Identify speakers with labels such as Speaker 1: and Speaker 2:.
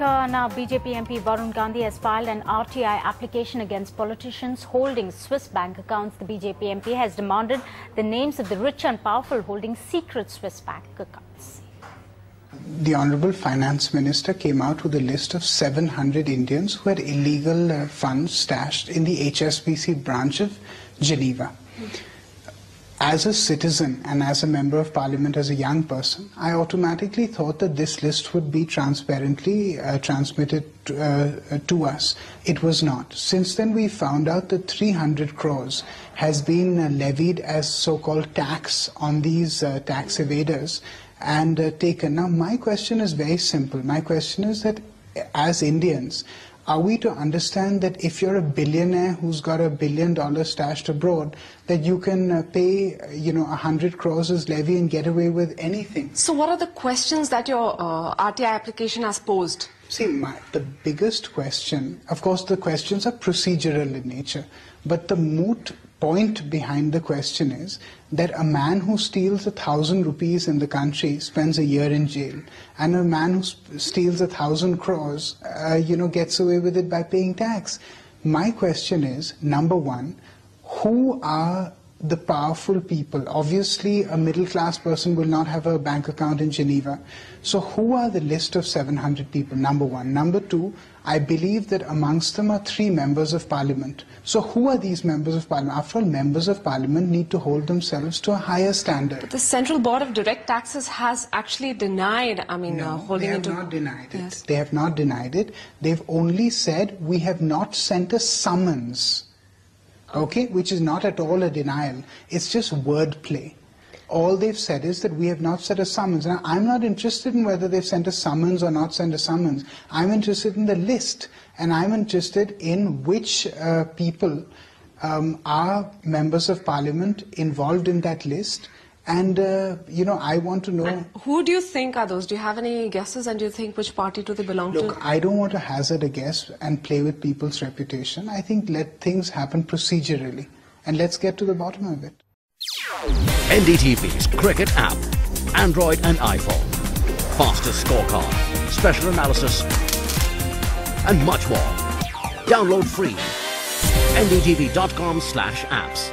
Speaker 1: Now, BJP MP Varun Gandhi has filed an RTI application against politicians holding Swiss bank accounts. The BJP MP has demanded the names of the rich and powerful holding secret Swiss bank accounts.
Speaker 2: The Honourable Finance Minister came out with a list of 700 Indians who had illegal funds stashed in the HSBC branch of Geneva. As a citizen and as a member of parliament, as a young person, I automatically thought that this list would be transparently transmitted to us. It was not. Since then, we found out that 300 crores has been levied as so-called tax on these tax evaders and taken. Now, my question is very simple. My question is that as Indians, are we to understand that if you're a billionaire who's got $1 billion stashed abroad, that you can pay, 100 crores as levy and get away with anything?
Speaker 3: So what are the questions that your RTI application has posed?
Speaker 2: See, the biggest question, of course, the questions are procedural in nature, but the moot point behind the question is that a man who steals 1,000 rupees in the country spends a year in jail, and a man who steals 1,000 crores, gets away with it by paying tax. My question is, number one, who are the powerful people? Obviously, a middle-class person will not have a bank account in Geneva. So who are the list of 700 people? Number one. Number two, I believe that amongst them are 3 members of parliament. So who are these members of parliament? After all, members of parliament need to hold themselves to a higher standard.
Speaker 3: But the Central Board of Direct Taxes has actually denied, holding
Speaker 2: they
Speaker 3: it to...
Speaker 2: have not denied it.
Speaker 3: Yes.
Speaker 2: They have not denied it. They've only said, we have not sent a summons. Okay, which is not at all a denial. It's just wordplay. All they've said is that we have not sent a summons. Now, I'm not interested in whether they've sent a summons or not sent a summons. I'm interested in the list, and I'm interested in which people are members of parliament involved in that list. And, I want to know...
Speaker 3: And who do you think are those? Do you have any guesses, and do you think which party do they belong to?
Speaker 2: Look, I don't want to hazard a guess and play with people's reputation. I think let things happen procedurally, and let's get to the bottom of it.
Speaker 4: NDTV's cricket app, Android and iPhone, fastest scorecard, special analysis, and much more. Download free. ndtv.com/apps.